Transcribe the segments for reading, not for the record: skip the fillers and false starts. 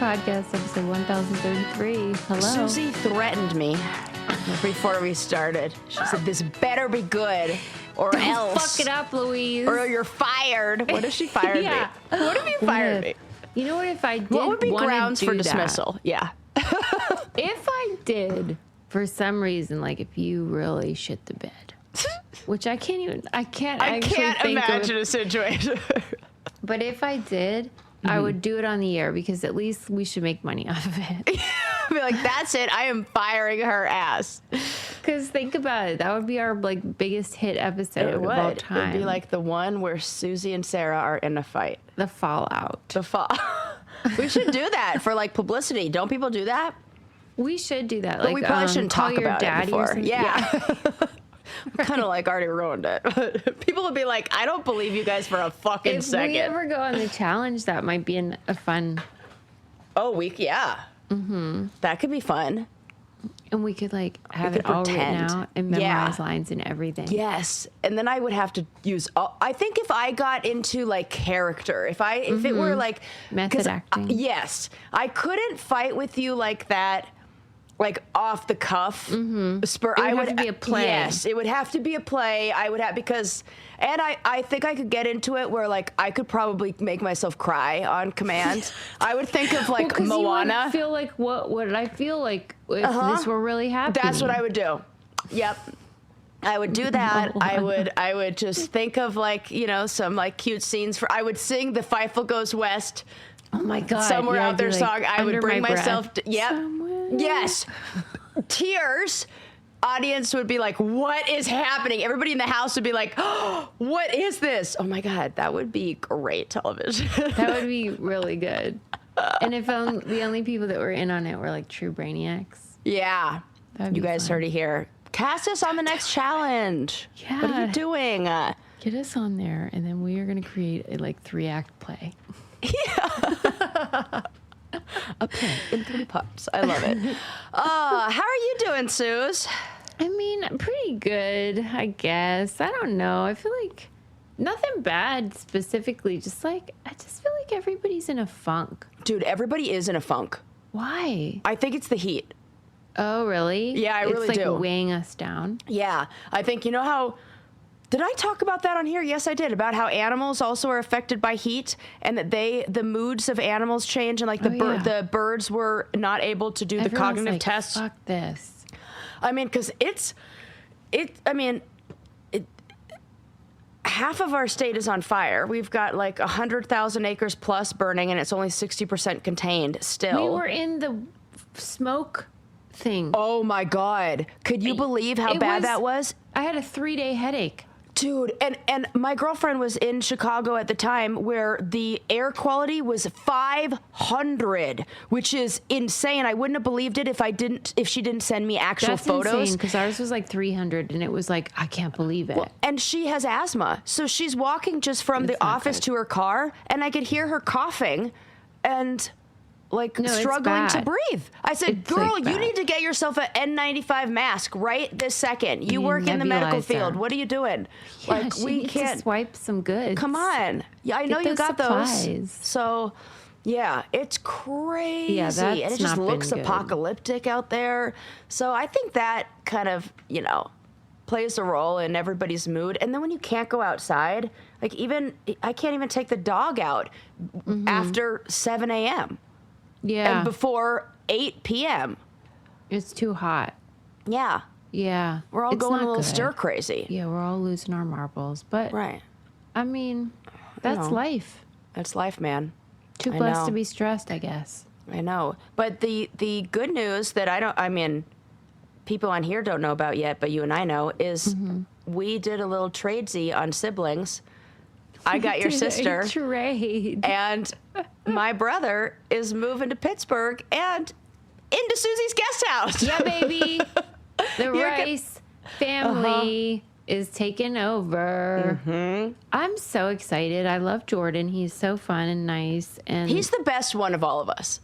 Podcast, episode 1033. Hello. Susie threatened me before we started. She said, this better be good or Don't else. fuck it up, Louise. Or you're fired. What if she fired Yeah. me? What if you fired me? You know what, if I did What would be grounds for that, dismissal? Yeah. if I did, for some reason, like if you really shit the bed, which I can't imagine a situation. But if I did, I would do it on the air because at least we should make money off of it. Be like, that's it. I am firing her ass. Because think about it, that would be our like biggest hit episode of all time. It'd be like the one where Susie and Sarah are in a fight. The fallout. We should do that for like publicity. Don't people do that? We should do that. But like, we probably shouldn't call talk your about it daddy before. or something. Yeah. Kind of like already ruined it. People would be like, I don't believe you guys for a fucking second. If we ever go on the challenge, that might be a fun. Oh, yeah. Mm-hmm. That could be fun. And we could like have it all written out and memorize lines and everything. Yes. And then I would have to use I think if I got into like character, if it were like method acting. Yes. I couldn't fight with you like that. Like off the cuff, spur. It would have to be a play. Yes, it would have to be a play. I would have and I think I could get into it where like I could probably make myself cry on command. I would think of like Moana. You would feel like what would I feel like if this were really happening? That's what I would do. Yep. I would do that. I would just think of like, some like cute scenes I would sing The Fifle Goes West. Oh my God. Somewhere out there song. I would bring myself yep. Somewhere. Yes. Tears. Audience would be like, what is happening? Everybody in the house would be like, oh, what is this? Oh my God, that would be great television. That would be really good. And if the only people that were in on it were like true brainiacs. Yeah. You guys heard it here. Cast us on the next challenge. Yeah. What are you doing? Get us on there, and then we are going to create a like 3-act play. Yeah. A play in 3 parts. I love it. How are you doing, Suze? I mean, pretty good, I guess. I don't know. I feel like nothing bad specifically. Just like, I just feel like everybody's in a funk. Dude, everybody is in a funk. Why? I think it's the heat. Oh, really? Yeah, I really do. It's like weighing us down. Yeah. I think, how... Did I talk about that on here? Yes, I did. About how animals also are affected by heat, and that the moods of animals change, and like the birds were not able to do the cognitive like, tests. Fuck this. I mean, because half of our state is on fire. We've got like 100,000 acres plus burning, and it's only 60% contained still. We were in the smoke thing. Oh my God. Could you believe how bad that was? I had a 3-day headache. Dude, and my girlfriend was in Chicago at the time where the air quality was 500, which is insane. I wouldn't have believed it if she didn't send me actual photos. That's insane, because ours was like 300, and it was like, I can't believe it. Well, and she has asthma, so she's walking just from the office to her car, and I could hear her coughing and struggling to breathe. I said, girl, you need to get yourself an N95 mask right this second. You work in the medical field. What are you doing? Yeah, we can't swipe some goods. Come on. Yeah, I know you got those. So, yeah, it's crazy. Yeah, and it just looks apocalyptic out there. So I think that kind of, plays a role in everybody's mood. And then when you can't go outside, like I can't even take the dog out after 7 a.m. Yeah. And before 8 p.m. It's too hot. Yeah. Yeah. We're all going a little stir crazy. Yeah, we're all losing our marbles. But, right. I mean, that's life. That's life, man. Too blessed to be stressed, I guess. I know. But the good news that people on here don't know about yet, but you and I know, is we did a little tradesy on siblings. I got your sister. Trade. And my brother is moving to Pittsburgh and into Susie's guest house. Yeah, baby. The Rice family is taking over. Mm-hmm. I'm so excited. I love Jordan. He's so fun and nice. And he's the best one of all of us.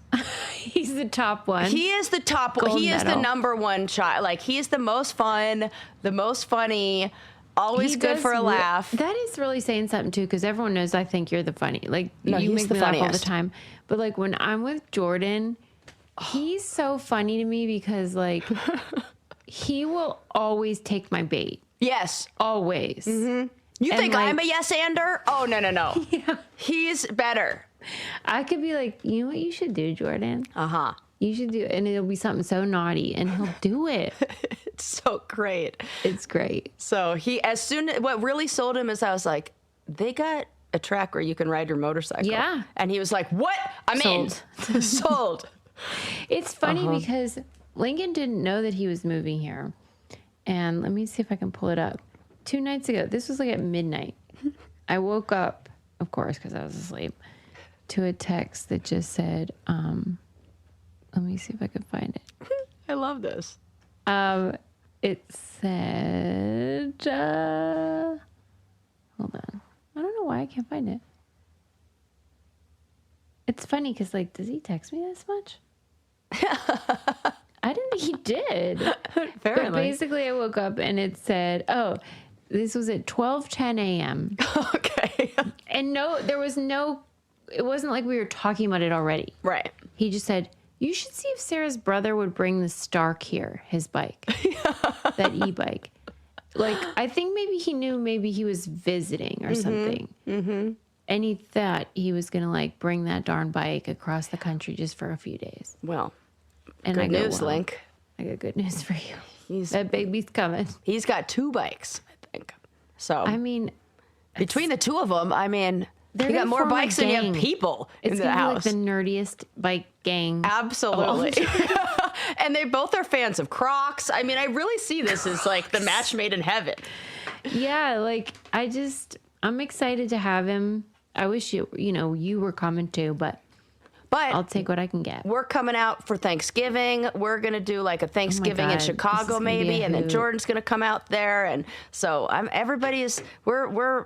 He's the top one. He is the top one. He is the number one child. Like, he is the most fun, the most funny. Always He good does for a laugh. That is really saying something too, because everyone knows I think you're the funny. Like, No, you he's make the me laugh all the funniest. time. But like when I'm with Jordan, he's so funny to me because like he will always take my bait. Yes. Always. Mm-hmm. You And think like, I'm a yes-ander? Oh, no. Yeah. He's better. I could be like, you know what you should do, Jordan? Uh-huh. You should do it. And it'll be something so naughty and he'll do it. It's so great. It's great. So what really sold him is I was like, they got a track where you can ride your motorcycle. Yeah. And he was like, what? I'm Sold. in. Sold. It's funny because Lincoln didn't know that he was moving here. And let me see if I can pull it up. 2 nights ago, this was like at midnight. I woke up, of course, because I was asleep, to a text that just said, let me see if I can find it. I love this. It said, hold on. I don't know why I can't find it. It's funny because, like, does he text me this much? I didn't think he did. Apparently. But basically, I woke up and it said, oh, this was at 12:10 a.m. Okay. And it wasn't like we were talking about it already. Right. He just said, you should see if Sarah's brother would bring the Stark here, his bike, that e-bike. Like, I think maybe he knew maybe he was visiting or something. Mm-hmm. And he thought he was going to, like, bring that darn bike across the country just for a few days. Well, And good I go, news, well, Link. I got good news for you. That baby's coming. He's got 2 bikes, I think. So, I mean, between the 2 of them, I mean, they're you got gonna more form a bikes than you have gang. people in it's the gonna be house. like the nerdiest bike gang. Absolutely. And they both are fans of Crocs. I mean, I really see this as like the match made in heaven. Yeah, like I'm excited to have him. I wish you were coming too, but I'll take what I can get. We're coming out for Thanksgiving. We're going to do like a Thanksgiving in God. This is Chicago gonna be maybe. a And then hoot. Jordan's going to come out there. And so we're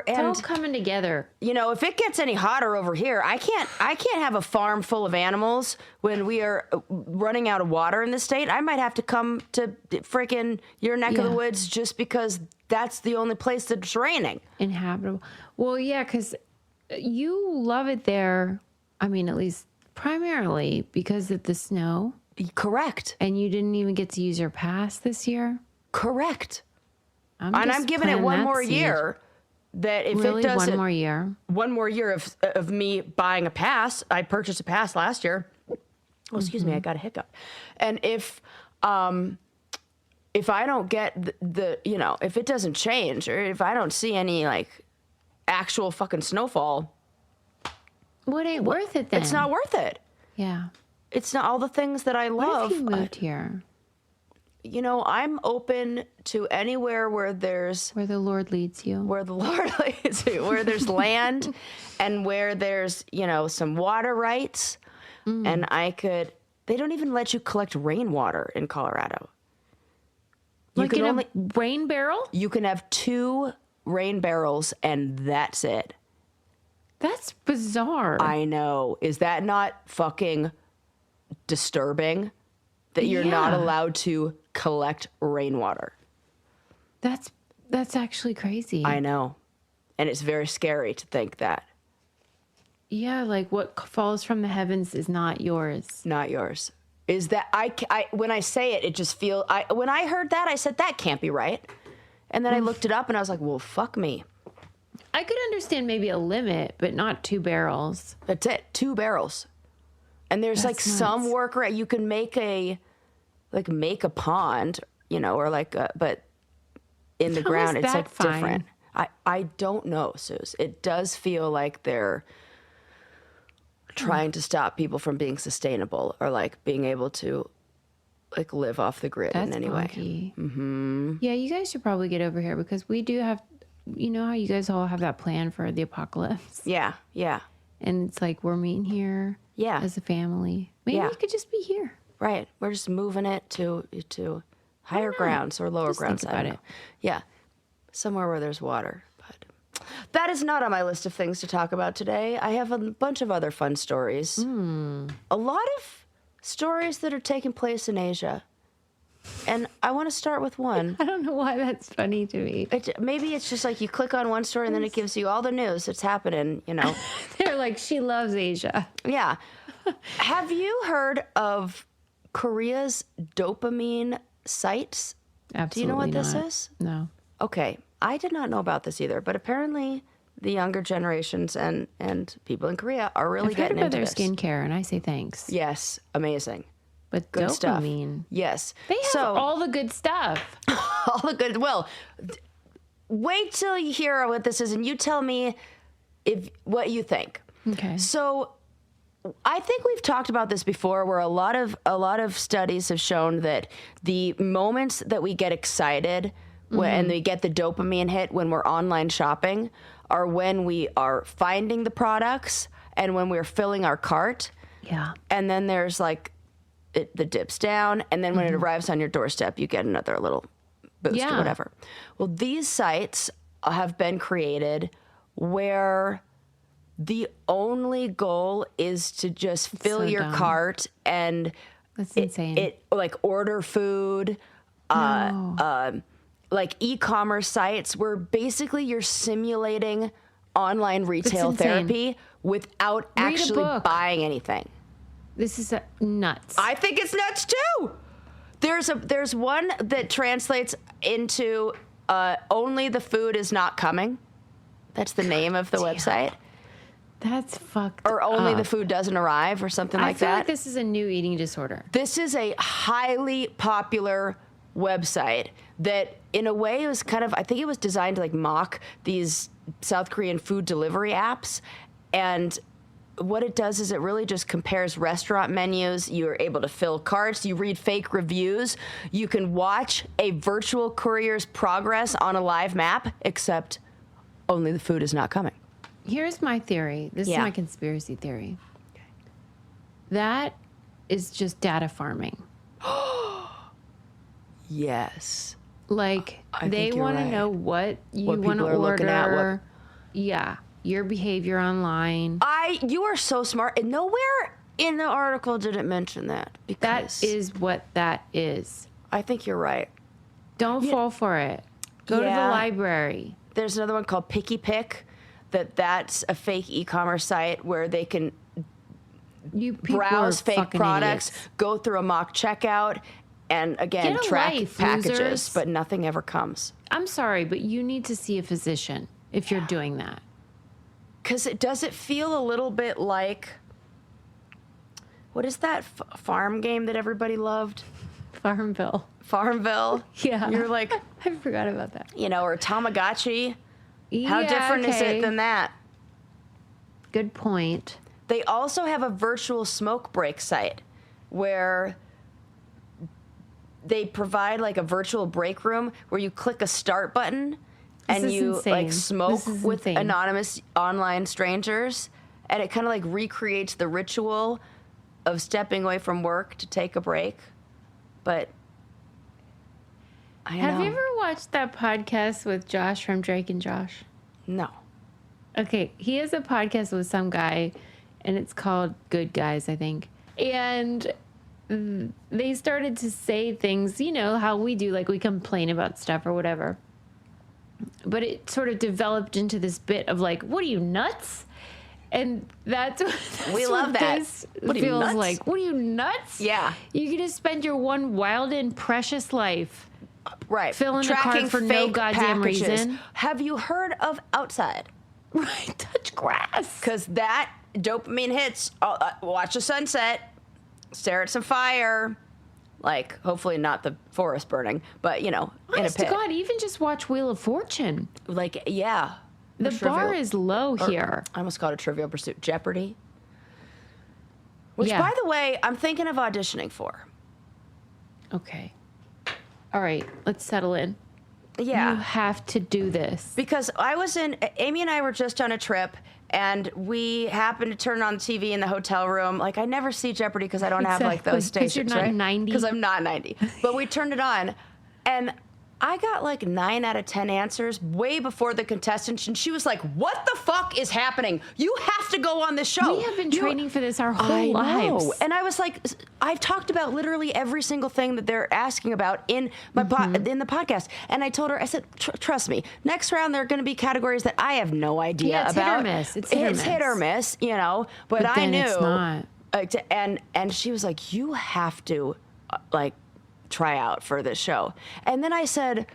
It's all coming together. you know, if it gets any hotter over here, I can't have a farm full of animals when we are running out of water in the state. I might have to come to freaking your neck of the Yeah. woods just because that's the only place that's raining. Inhabitable. Well, yeah, because you love it there. I mean, at least primarily because of the snow. Correct. And you didn't even get to use your pass this year. Correct. I'm giving it planting one that more seed. year. That if Really, it doesn't, one more year. of me buying a pass. I purchased a pass last year. Oh, excuse me, I got a hiccup. And if I don't get if it doesn't change or if I don't see any like actual fucking snowfall, Well, it ain't worth it then. it's not worth it. Yeah. It's not all the things that I What love. if you moved here? I'm open to anywhere where there's Where the Lord leads you. where the Lord leads you, where there's land and where there's, some water rights. And they don't even let you collect rainwater in Colorado. Like in a rain barrel? You can have 2 rain barrels and that's it. That's bizarre. I know. Is that not fucking disturbing that you're not Yeah. allowed to collect rainwater? That's actually crazy. I know. And it's very scary to think that. Yeah, like what falls from the heavens is not yours. Not yours. Is that I when I say it, it just feels. When I heard that, I said that can't be right, and then I looked it up and I was like, well, fuck me. I could understand maybe a limit, but not 2 barrels. That's it, 2 barrels, and there's like That's some nuts. workaround. You can make a pond, or but in the How ground, is it's that like fine? different. I don't know, Suze. It does feel like they're trying to stop people from being sustainable or like being able to like live off the grid That's in any way. funky. Mm-hmm. Yeah, you guys should probably get over here because we do have, how you guys all have that plan for the apocalypse. Yeah, yeah, And it's like we're meeting here Yeah. as a family. Maybe Yeah. you could just be here. right. We're just moving it to higher grounds or lower Just think grounds. I about don't it. know. Yeah, somewhere where there's water. But that is not on my list of things to talk about today. I have a bunch of other fun stories. A lot of stories that are taking place in Asia. And I want to start with one. I don't know why that's funny to me. Maybe it's just like you click on one story and then it gives you all the news that's happening, you know. They're like, she loves Asia. Yeah. Have you heard of Korea's dopamine sites? Absolutely. Do you know what not. this is? No. Okay. I did not know about this either, but apparently the younger generations and people in Korea are really getting into this. I've heard about their skincare, and I say thanks. Yes. Amazing. But good dopamine. Stuff. Yes. They have all the good stuff. All the good. Well, wait till you hear what this is, and you tell me what you think. Okay. So, I think we've talked about this before, where a lot of studies have shown that the moments that we get excited and we get the dopamine hit when we're online shopping are when we are finding the products and when we're filling our cart. Yeah. And then there's like the dips down, and then when it arrives on your doorstep, you get another little boost or whatever. Well, these sites have been created where the only goal is to just fill your cart, and that's insane. It like order food, like e-commerce sites where basically you're simulating online retail therapy without actually buying anything. This is nuts. I think it's nuts too. There's one that translates into only the food is not coming. That's the name of the website. That's fucked Or only up. the food doesn't arrive or something like that. I feel like this is a new eating disorder. This is a highly popular website that in a way was kind of, I think it was designed to like mock these South Korean food delivery apps. And what it does is it really just compares restaurant menus. You're able to fill carts. You read fake reviews. You can watch a virtual courier's progress on a live map, except only the food is not coming. Here's my theory. This is my conspiracy theory. Okay. That is just data farming. Yes. Like, they want to know what you want to order. Looking at, yeah. Your behavior online. You are so smart. And nowhere in the article did it mention that. That is what that is. I think you're right. Don't fall for it. Go to the library. There's another one called Picky Pick. That's a fake e-commerce site where they can browse fake products, go through a mock checkout, and again track packages, losers. But nothing ever comes. I'm sorry, but you need to see a physician if you're doing that. Because does it feel a little bit like, what is that farm game that everybody loved? Farmville. Yeah. You're like, I forgot about that. You know, or Tamagotchi. How different is it than that? Good point. They also have a virtual smoke break site where they provide like a virtual break room where you click a start button and you like smoke with anonymous online strangers, and it kind of like recreates the ritual of stepping away from work to take a break. But have you ever watched that podcast with Josh from Drake and Josh? No. Okay, he has a podcast with some guy, and it's called Good Guys, I think. And they started to say things, you know, how we do, like we complain about stuff or whatever. But it sort of developed into this bit of like, what are you, nuts? And that's we love that. What feels like. What are you, nuts? Yeah. You can just spend your one wild and precious life. Right. Filling a card for no goddamn reason. Have you heard of Outside? Right. Touch grass. Because that dopamine hits. Watch the sunset. Stare at some fire. Like, hopefully not the forest burning, but, you know, honest in a pit. To God, even just watch Wheel of Fortune. Like, yeah. The bar is low here. I almost called it Trivial Pursuit. Jeopardy. Which, by the way, I'm thinking of auditioning for. Okay. All right, let's settle in. Yeah. You have to do this. Because Amy and I were just on a trip, and we happened to turn on the TV in the hotel room. Like, I never see Jeopardy because I don't have, like, those stations, you're not 90. Because I'm not 90. But we turned it on, and I got like 9 out of 10 answers way before the contestants, and she was like, "What the fuck is happening? You have to go on this show." We have been training for this our whole lives. And I was like, I've talked about literally every single thing that they're asking about in my in the podcast. And I told her, I said, "Trust me, next round there are going to be categories that I have no idea it's about. Hit or miss. It's hit or miss, you know." But I knew. It's not. And she was like, "You have to like try out for this show." And then I said,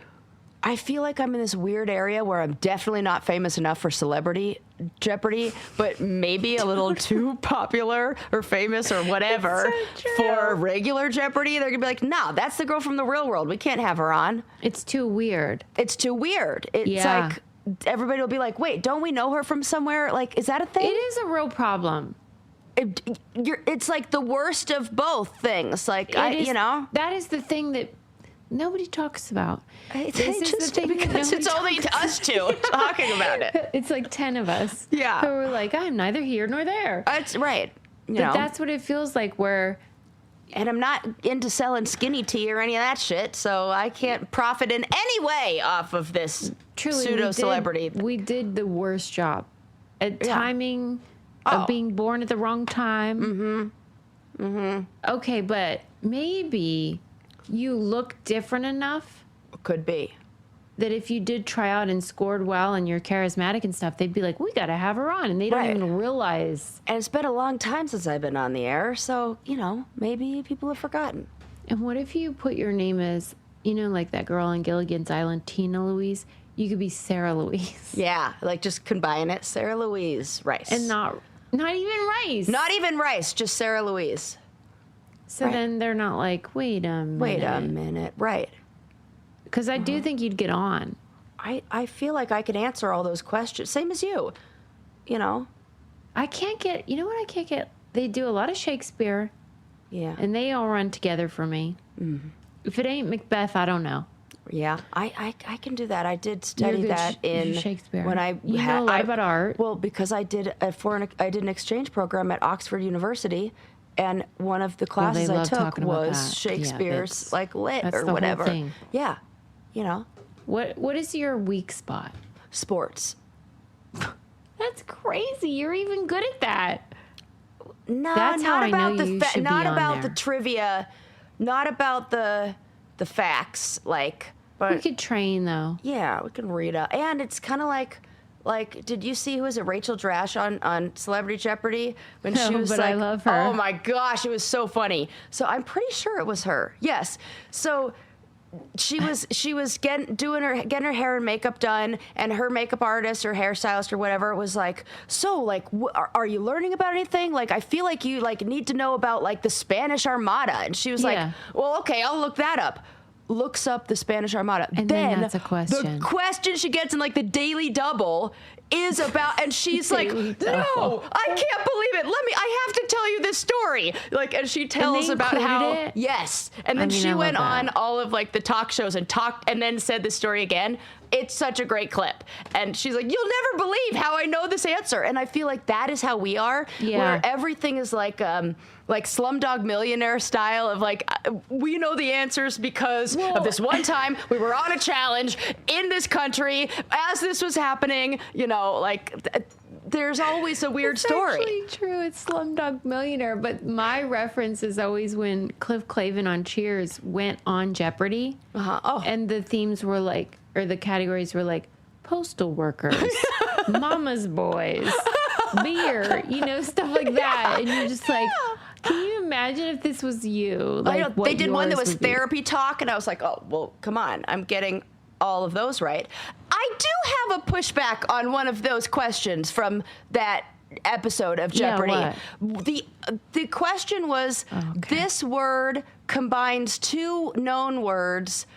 I feel like I'm in this weird area where I'm definitely not famous enough for celebrity Jeopardy, but maybe a little too popular or famous or whatever for regular Jeopardy. They're gonna be like, "No, that's the girl from the real world. We can't have her on. It's too weird." It's too weird. It's like everybody will be like, "Wait, don't we know her from somewhere? Like, is that a thing?" It is a real problem. It's like the worst of both things. Like, you know, that is the thing that nobody talks about. This is the thing because it's only us two talking about it. It's like 10 of us. Yeah, who are like, I'm neither here nor there. That's right. But that's what it feels like. And I'm not into selling skinny tea or any of that shit, so I can't profit in any way off of this pseudo celebrity. We did the worst job at timing. Of being born at the wrong time. Okay, but maybe you look different enough. Could be. That if you did try out and scored well and you're charismatic and stuff, they'd be like, "We got to have her on." And they don't even realize. And it's been a long time since I've been on the air, so, you know, maybe people have forgotten. And what if you put your name as, you know, like that girl on Gilligan's Island, Tina Louise? You could be Sarah Louise. Yeah, like just combine it. Sarah Louise Rice. And not even Rice. Not even Rice, just Sarah Louise. So then they're not like, wait a minute. Right. Because I do think you'd get on. I feel like I could answer all those questions. Same as you. You know? You know what I can't get? They do a lot of Shakespeare. Yeah. And they all run together for me. Mm-hmm. If it ain't Macbeth, I don't know. Yeah, I can do that. I did study that in Shakespeare. When I know a lot about art. Well, because I did an exchange program at Oxford University, and one of the classes I took was Shakespeare's like lit or whatever. Whole thing. Yeah, you know. What is your weak spot? Sports. That's crazy. You're even good at that. No, that's not how about I know the you should not be on about there. the trivia, not about the facts, like. But we could train though. Yeah, we can read up. And it's kind of like, did you see who was it? Rachel Drash on Celebrity Jeopardy when she was but like, I love her. Oh my gosh, it was so funny. So I'm pretty sure it was her. Yes. So she was getting her hair and makeup done, and her makeup artist or hairstylist or whatever was like, "So like, are you learning about anything? Like, I feel like you like need to know about like the Spanish Armada." And she was like, "Well, okay, I'll look that up." Looks up the Spanish Armada. And then that's a question. The question she gets in like the Daily Double is about, and she's like, "No, I can't believe it. I have to tell you this story." Like, and she tells about how, yes. And then she went on all of like the talk shows and talked and then said the story again. It's such a great clip. And she's like, "You'll never believe how I know this answer." And I feel like that is how we are, where everything is like Slumdog Millionaire style of like, we know the answers because of this one time we were on a challenge in this country as this was happening, you know, like there's always a weird story. It's actually true. It's Slumdog Millionaire, but my reference is always when Cliff Clavin on Cheers went on Jeopardy, and the themes were like, or the categories were like postal workers, mama's boys, beer, you know, stuff like that, and you're just like, can you imagine if this was you? Like, they did one that was therapy talk, and I was like, oh, well, come on, I'm getting all of those right. I do have a pushback on one of those questions from that episode of Jeopardy. Yeah, the question was, this word combines two known words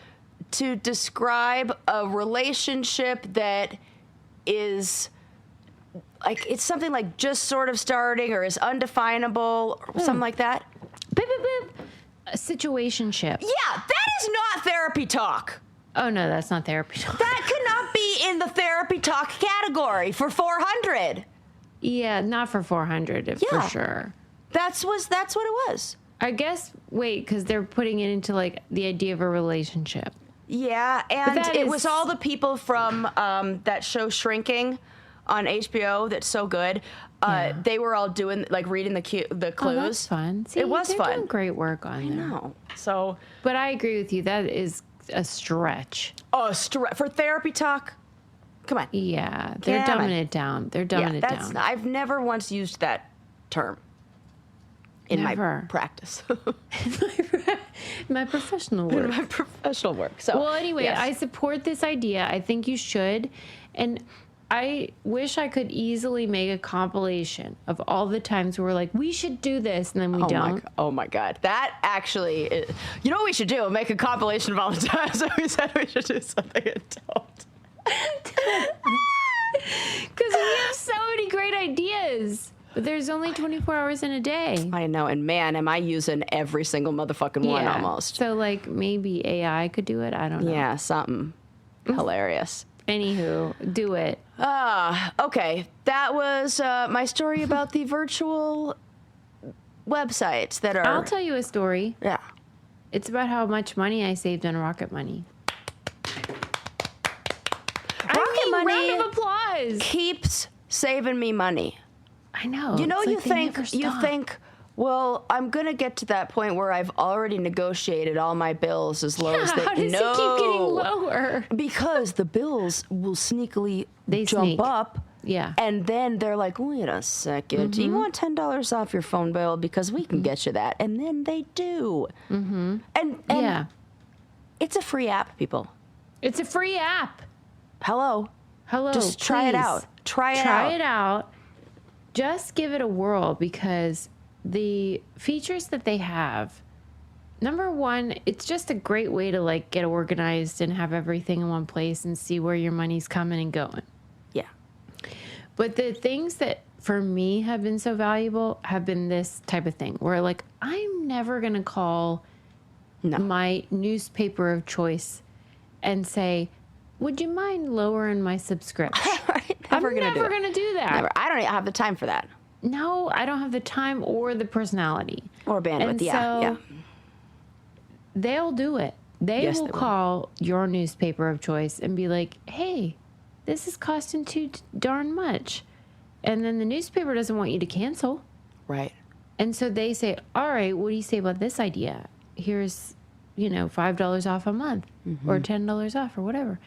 to describe a relationship that is like, it's something like just sort of starting or is undefinable or something like that. Beep, beep, beep. A situationship. Yeah, that is not therapy talk. Oh, no, that's not therapy talk. That could not be in the therapy talk category for 400. Yeah, not for 400, for sure. That's what it was. I guess, because they're putting it into, like, the idea of a relationship. Yeah, and it was all the people from that show Shrinking on HBO that's so good. They were all doing, like, reading the clues. Oh, that's fun. See, it was they're fun. Doing great work on there. I know. So, but I agree with you. That is a stretch. Oh, for therapy talk? Come on. Yeah, they're dumbing it down. They're dumbing it down. I've never once used that term in my practice. My professional work. In my professional work. So, well, anyway, yes. I support this idea. I think you should. And I wish I could easily make a compilation of all the times where we're like, we should do this, and then we don't. Oh, my God. That actually is, you know what we should do? Make a compilation of all the times that we said we should do something and don't. Because we have so many great ideas. But there's only 24 hours in a day. I know. And man, am I using every single motherfucking one almost. So, like, maybe AI could do it. I don't know. Yeah, something hilarious. Anywho, do it. Okay. That was my story about the virtual websites that are... I'll tell you a story. Yeah. It's about how much money I saved on Rocket Money. Rocket Money round of applause. Keeps saving me money. I know. You know, you think, well, I'm going to get to that point where I've already negotiated all my bills as low as they... How does it keep getting lower? Because the bills will sneakily jump up. Yeah. And then they're like, wait a second, do you want $10 off your phone bill? Because we can get you that. And then they do. Mm-hmm. And it's a free app, people. It's a free app. Hello. Just try it out. Try it out. Just give it a whirl, because the features that they have, number one, it's just a great way to, like, get organized and have everything in one place and see where your money's coming and going. Yeah. But the things that for me have been so valuable have been this type of thing where, like, I'm never going to call my newspaper of choice and say, would you mind lowering my subscription? I'm never going to do that. Never. I don't have the time for that. No, I don't have the time or the personality. Or bandwidth, and yeah. They'll do it. They will call your newspaper of choice and be like, hey, this is costing too darn much. And then the newspaper doesn't want you to cancel. Right. And so they say, all right, what do you say about this idea? Here's, $5 off a month or $10 off or whatever.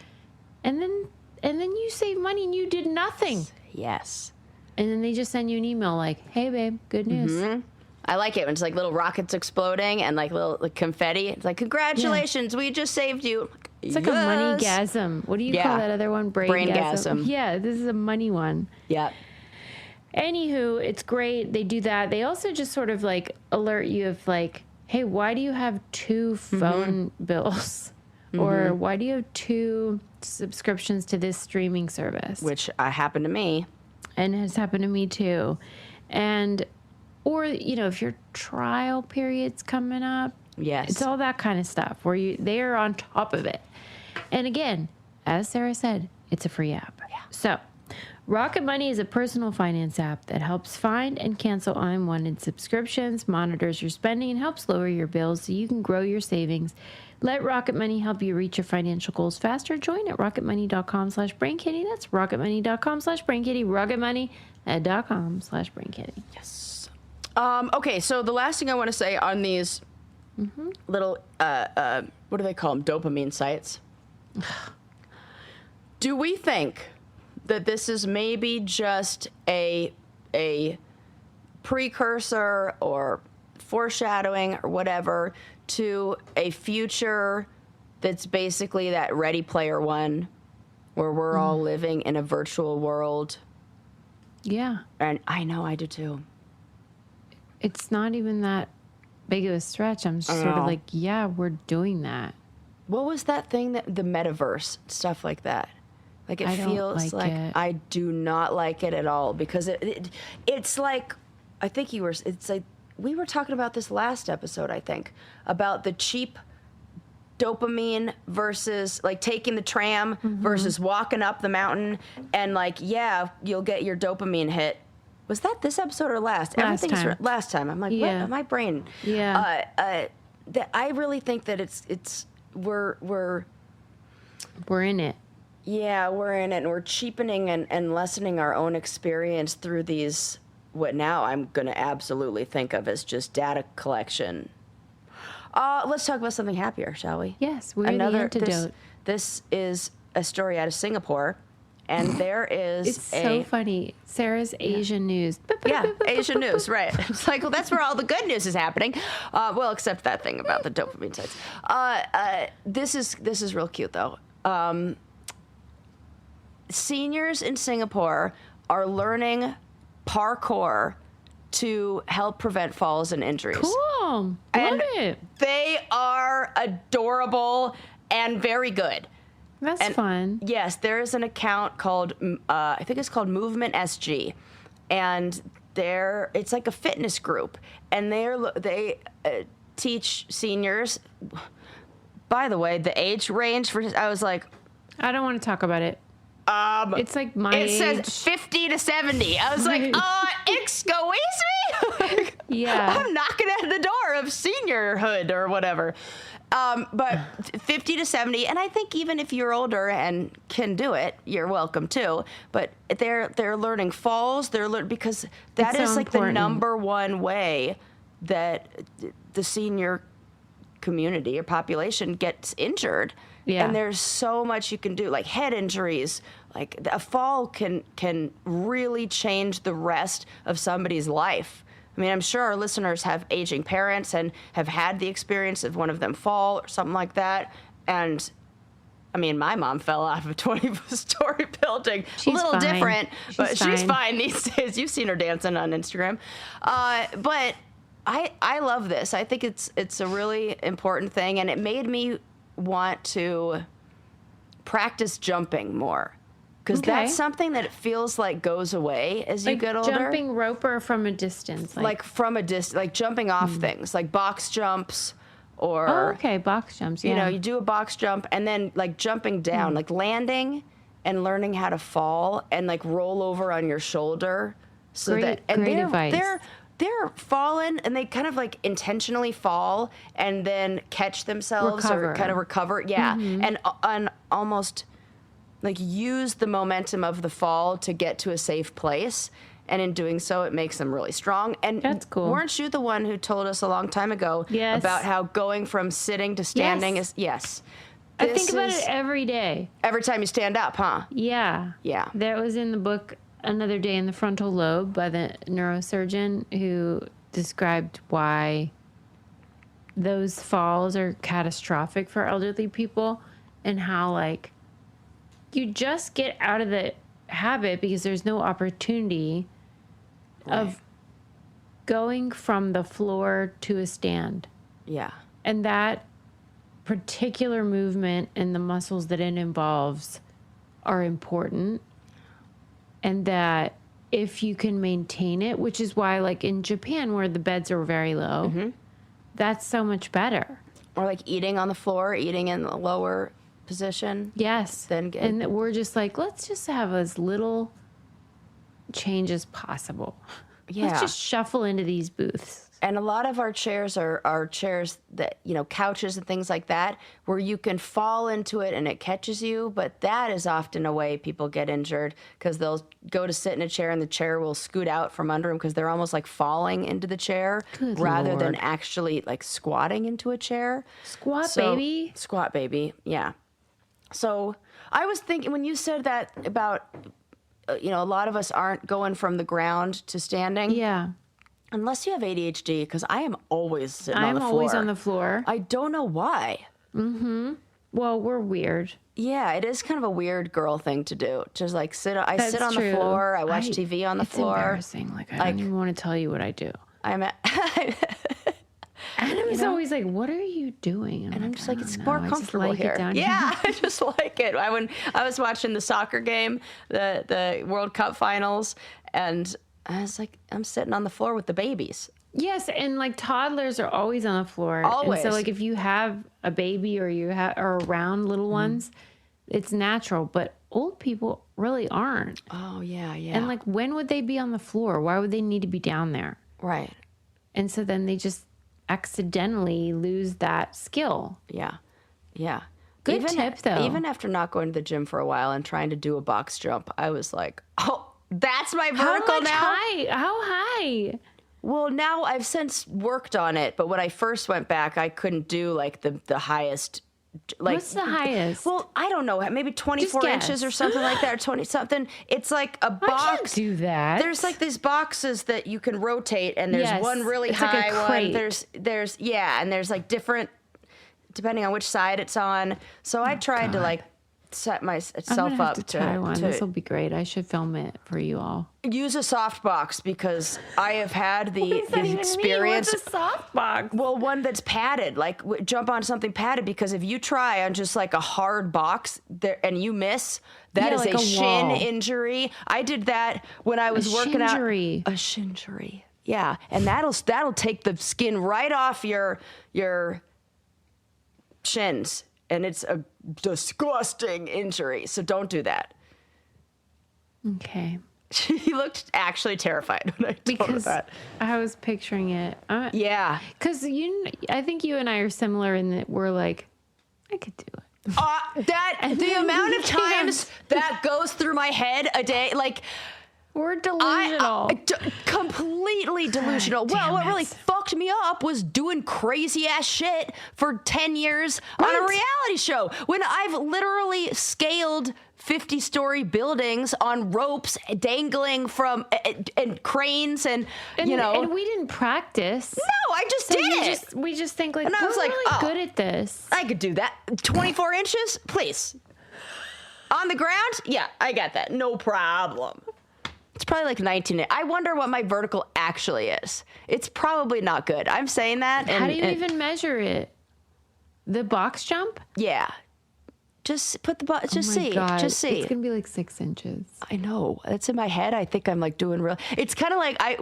And then you save money and you did nothing. Yes. And then they just send you an email like, hey, babe, good news. Mm-hmm. I like it when it's like little rockets exploding and like little confetti. It's like, congratulations, we just saved you. It's like a money-gasm. What do you call that other one? Brain-gasm. Yeah, this is a money one. Yeah. Anywho, it's great. They do that. They also just sort of like alert you of like, hey, why do you have 2 phone bills? Or why do you have 2 subscriptions to this streaming service? Which happened to me. And has happened to me too. And, or, if your trial period's coming up. Yes. It's all that kind of stuff where they're on top of it. And again, as Sarah said, it's a free app. Yeah. So, Rocket Money is a personal finance app that helps find and cancel unwanted subscriptions, monitors your spending, and helps lower your bills so you can grow your savings. Let Rocket Money help you reach your financial goals faster. Join at rocketmoney.com/brainkitty. That's rocketmoney.com/brainkitty. rocketmoney.com/brainkitty. Yes. Okay, so the last thing I want to say on these little, what do they call them? Dopamine sites. Do we think that this is maybe just a precursor or foreshadowing or whatever to a future that's basically that Ready Player One, where we're all living in a virtual world? Yeah. And I know, I do too. It's not even that big of a stretch. I'm sort of like, yeah, we're doing that. What was that thing that the metaverse, stuff like that? Like it feels like I do not like it at all, because it's like, I think it's like, we were talking about this last episode, I think, about the cheap dopamine versus like taking the tram versus walking up the mountain, and like, yeah, you'll get your dopamine hit. Was that this episode or last? Last time. I'm like, what? My brain. Yeah. That I really think that we're We're in it. Yeah, we're in it, and we're cheapening and lessening our own experience through these, what now I'm going to absolutely think of as just data collection. Let's talk about something happier, shall we? Yes, we're the antidote. This is a story out of Singapore, and there is it's so funny. Sarah's Asian news. Yeah, Asian news, right. It's like, well, that's where all the good news is happening. Well, except that thing about the dopamine sites. This is real cute, though. Seniors in Singapore are learning parkour to help prevent falls and injuries. Cool. Love it. They are adorable and very good. That's fun. Yes, there is an account called, I think it's called Movement SG. And it's like a fitness group. And they teach seniors. By the way, the age range I was like, I don't want to talk about it. It's like my age. It says 50 to 70. I was like, excuse me? Yeah. I'm knocking at the door of seniorhood or whatever. But 50 to 70, and I think even if you're older and can do it, you're welcome too. But they're learning falls. Because that is so like important. The number one way that the senior community or population gets injured. Yeah. And there's so much you can do, like head injuries. Like a fall can really change the rest of somebody's life. I mean, I'm sure our listeners have aging parents and have had the experience of one of them fall or something like that. And I mean, my mom fell off a 20-story building. She's a little fine. Different, but she's fine these days. You've seen her dancing on Instagram. But I love this. I think it's a really important thing, and it made me want to practice jumping more. Because that's something that it feels like goes away as you get older. Jumping rope or from a distance? Like from a distance, like jumping off things, like box jumps or... box jumps, yeah. You know, you do a box jump and then like jumping down, like landing and learning how to fall and like roll over on your shoulder. So great advice. They're falling and they kind of like intentionally fall and then catch themselves or kind of recover. Yeah. And almost... like use the momentum of the fall to get to a safe place. And in doing so, it makes them really strong. And that's cool. Weren't you the one who told us a long time ago about how going from sitting to standing is... Yes. I think about it every day. Every time you stand up, huh? Yeah. Yeah. That was in the book Another Day in the Frontal Lobe by the neurosurgeon who described why those falls are catastrophic for elderly people and how, like, you just get out of the habit because there's no opportunity of going from the floor to a stand. Yeah. And that particular movement and the muscles that it involves are important. And that if you can maintain it, which is why, like in Japan where the beds are very low, that's so much better. Or like eating on the floor, eating in the lower position. Yes. And we're just like, let's just have as little change as possible. Yeah. Let's just shuffle into these booths. And a lot of our chairs are chairs that, you know, couches and things like that, where you can fall into it and it catches you. But that is often a way people get injured because they'll go to sit in a chair and the chair will scoot out from under them because they're almost like falling into the chair rather than actually like squatting into a chair. Squat baby. Yeah. So I was thinking when you said that about, you know, a lot of us aren't going from the ground to standing. Yeah. Unless you have ADHD, because I am always sitting on the floor. I'm always on the floor. I don't know why. Well, we're weird. Yeah, it is kind of a weird girl thing to do. Just like sit on the floor. I watch TV on the floor. It's embarrassing. Like, I don't even want to tell you what I do. Adam's always like, what are you doing? And I'm just like, it's more comfortable here. Yeah, I just like it. When I was watching the soccer game, the World Cup finals, and I was like, I'm sitting on the floor with the babies. Yes, and like toddlers are always on the floor. Always. And so like if you have a baby or are around little ones, it's natural. But old people really aren't. Oh, yeah, yeah. And like when would they be on the floor? Why would they need to be down there? Right. And so then they just accidentally lose that skill. Yeah. Yeah. Good tip, though. Even after not going to the gym for a while and trying to do a box jump, I was like, oh, that's my vertical now. How high? Well, now I've since worked on it, but when I first went back, I couldn't do like the highest. Like, what's the highest? Well, I don't know, maybe 24 inches or something like that, or 20 something. It's like a box. I can't do that. There's like these boxes that you can rotate, and there's one really high one. There's and there's like different, depending on which side it's on. So I tried to like set myself up to try one. This will be great. I should film it for you all. Use a soft box, because I have had the experience. What's a soft box? Well, one that's padded, like jump on something padded, because if you try on just like a hard box there and you miss, that is like a shin injury. I did that when I was working out. A shinjury. Yeah, and that'll take the skin right off your shins. And it's a disgusting injury, so don't do that. Okay. He looked actually terrified when I told her that. I was picturing it. Yeah. Because I think you and I are similar in that we're like, I could do it. The amount of times that goes through my head a day, like... We're delusional. Completely delusional. Well, what really fucked me up was doing crazy ass shit for 10 years on a reality show, when I've literally scaled 50-story buildings on ropes dangling from and cranes and you know. And we didn't practice. No, I just did it. We just think like, and I was we're like, really good at this. I could do that. 24 inches, please. On the ground? Yeah, I got that. No problem. It's probably like 19. I wonder what my vertical actually is. It's probably not good. I'm saying that. How do you even measure it? The box jump? Yeah. Just put the box. Just see. God. Just see. It's gonna be like 6 inches. I know. That's in my head. I think I'm like doing real. It's kind of like like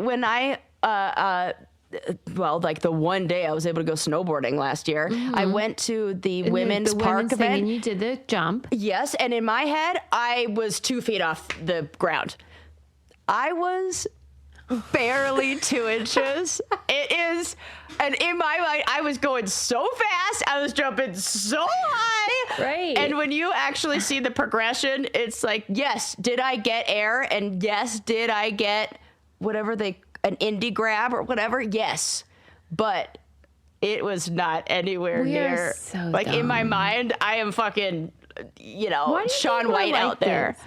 the one day I was able to go snowboarding last year. Mm-hmm. I went to the women's park event. And you did the jump. Yes, and in my head, I was 2 feet off the ground. I was barely 2 inches. It is, and in my mind, I was going so fast. I was jumping so high. Right. And when you actually see the progression, it's like, yes, did I get air? And yes, did I get an indie grab or whatever? Yes. But it was not anywhere near. So like dumb. In my mind, I am fucking, Shaun White out there.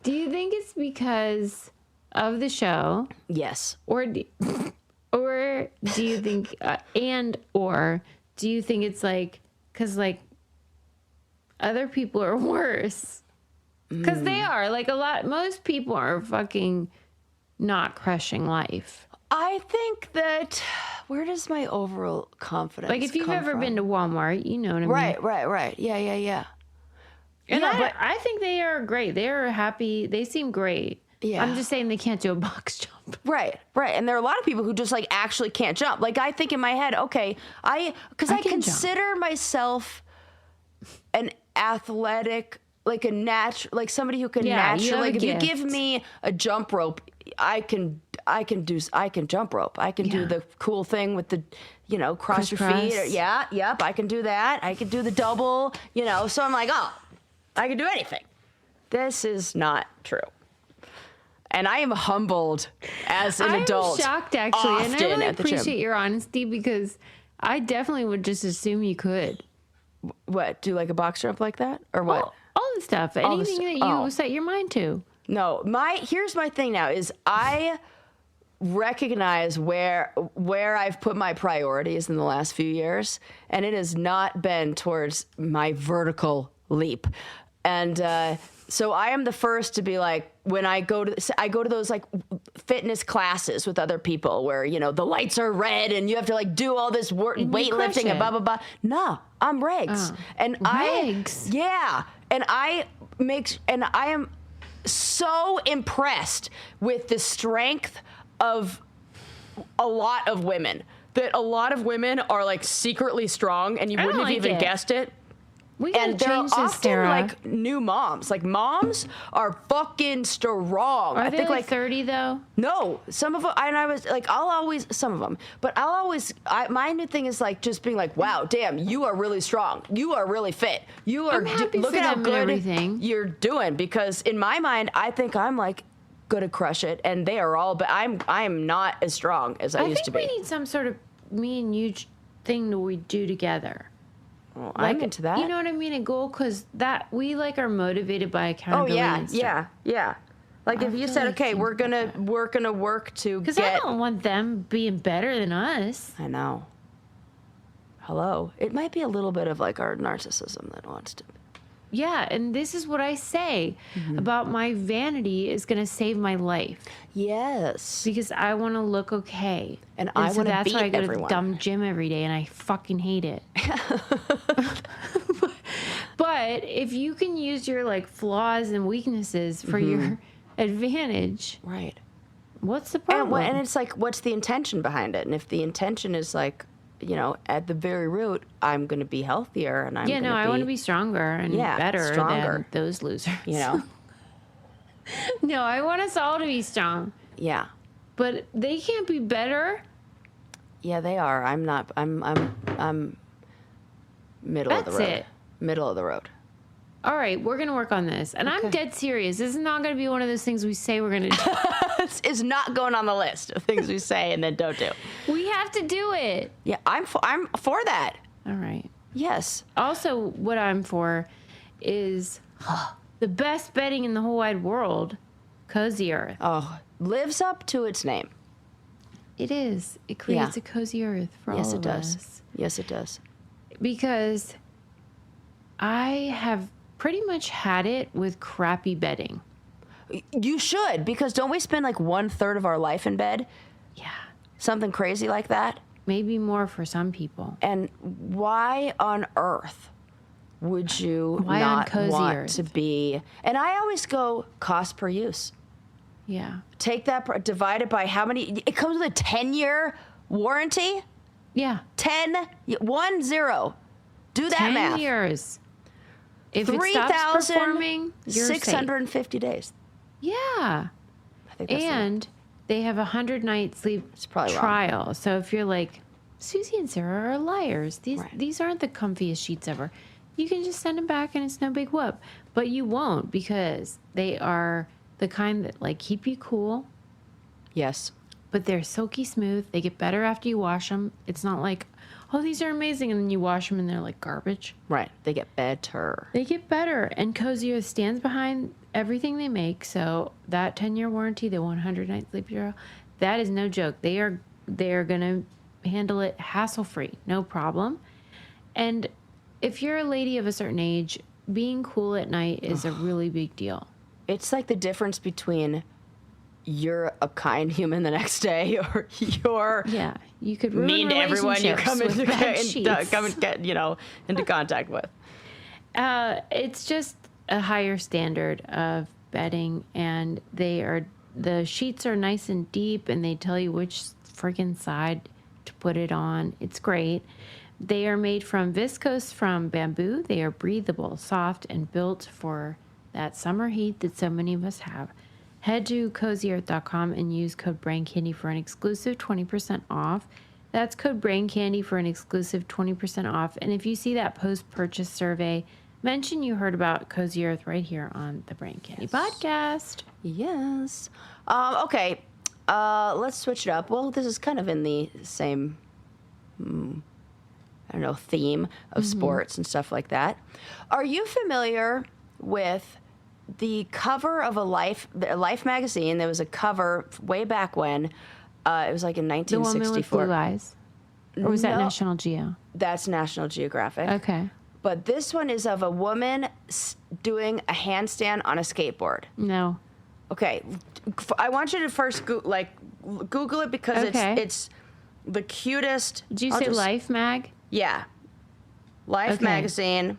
Do you think it's because of the show? Yes. Or do you think, or do you think it's like, because like other people are worse? Because they are like most people are fucking not crushing life. I think that, where does my overall confidence like if you've ever from? Been to Walmart, you know what I mean? Right. Yeah. And I think they are great. They are happy. They seem great. Yeah. I'm just saying they can't do a box jump. Right. And there are a lot of people who just like actually can't jump. Like I think in my head, okay, I consider myself an athletic, like like somebody who can naturally, like if you give me a jump rope, I can jump rope. I can do the cool thing with the, cross your feet. I can do that. I can do the double, so I'm like, oh, I can do anything. This is not true. And I am humbled as an adult. I'm shocked, actually. And I really appreciate your honesty, because I definitely would just assume you could. What? Do like a box jump like that? Or what? All the stuff. Anything that you set your mind to. No. Here's my thing now is I recognize where I've put my priorities in the last few years. And it has not been towards my vertical leap. And so I am the first to be like, when I go to those like fitness classes with other people where, the lights are red and you have to like do all this weightlifting and blah, blah, blah. No, I'm regs. And regs? And I am so impressed with the strength of a lot of women, that a lot of women are like secretly strong and you wouldn't have even guessed it. We gotta and they're change this, often Sarah. like new moms. Like moms are fucking strong. Are I they think like 30 though? No, some of them, and I was like, some of them, but my new thing is like just being like, wow, damn, you are really strong. You are really fit. You are, I'm happy look for at how them and good everything. you're doing, because in my mind, I think I'm like gonna crush it, and they are all, but I'm not as strong as I used to be. I think we need some sort of me and you thing that we do together. Well, Like, I'm into that. You know what I mean? A goal, because that we like are motivated by accountability. And stuff. yeah. Like if you said, okay, we're gonna work to Because I don't want them being better than us. I know. Hello. It might be a little bit of like our narcissism that wants to. Yeah, and this is what I say about my vanity is going to save my life. Yes. Because I want to look okay. And I so want to that's beat why I go everyone. to the dumb gym every day, and I fucking hate it. But if you can use your like flaws and weaknesses for your advantage, Right. what's the problem? And it's like, what's the intention behind it? And if the intention is like, you know, at the very root, I'm going to be healthier, and I want to be stronger and better than those losers. You know. No, I want us all to be strong. Yeah. But they can't be better. Yeah, they are. I'm not. I'm middle of the road. That's it. Middle of the road. All right, we're going to work on this. And I'm dead serious. This is not going to be one of those things we say we're going to do. It's not going on the list of things we say and then don't do. We have to do it. Yeah, I'm for that. All right. Yes. Also, what I'm for is the best bedding in the whole wide world, Cozy Earth. Oh, lives up to its name. It is. It creates a cozy earth for all of us. Yes, it does. Because I have pretty much had it with crappy bedding. You should, because don't we spend like 1/3 of our life in bed? Yeah. Something crazy like that? Maybe more for some people. And why on earth would you not want to be? And I always go cost per use. Yeah. Take that, divide it by how many. It comes with a 10-year warranty. Yeah. 10. Do that 10 math. 10 years. If it stops performing, you're 650 days. Yeah. I think that's and they have a 100-night sleep trial. Wrong. So if you're like, Susie and Sarah are liars. These aren't the comfiest sheets ever. You can just send them back and it's no big whoop. But you won't, because they are the kind that like keep you cool. Yes. But they're silky smooth. They get better after you wash them. It's not like, oh, these are amazing, and then you wash them and they're like garbage. Right. They get better. They get better. And Cozy Earth stands behind everything they make. So that 10-year warranty, the 100-night sleep trial, that is no joke. They are going to handle it hassle-free, no problem. And if you're a lady of a certain age, being cool at night is a really big deal. It's like the difference between you're a kind human the next day, or you're you could ruin mean to everyone you come into contact with. It's just a higher standard of bedding, and the sheets are nice and deep, and they tell you which friggin' side to put it on. It's great. They are made from viscose from bamboo. They are breathable, soft, and built for that summer heat that so many of us have. Head to CozyEarth.com and use code BrainCandy for an exclusive 20% off. That's code BrainCandy for an exclusive 20% off. And if you see that post-purchase survey, mention you heard about Cozy Earth right here on the Brain Candy podcast. Yes. Okay. Let's switch it up. Well, this is kind of in the same, theme of sports and stuff like that. Are you familiar with the cover of a Life magazine? There was a cover way back when. It was like in 1964. The woman with blue eyes? Or was that National Geo? That's National Geographic. Okay. But this one is of a woman doing a handstand on a skateboard. No. Okay. I want you to first Google it, because it's the cutest. Did you say Life Mag? Yeah. Life magazine.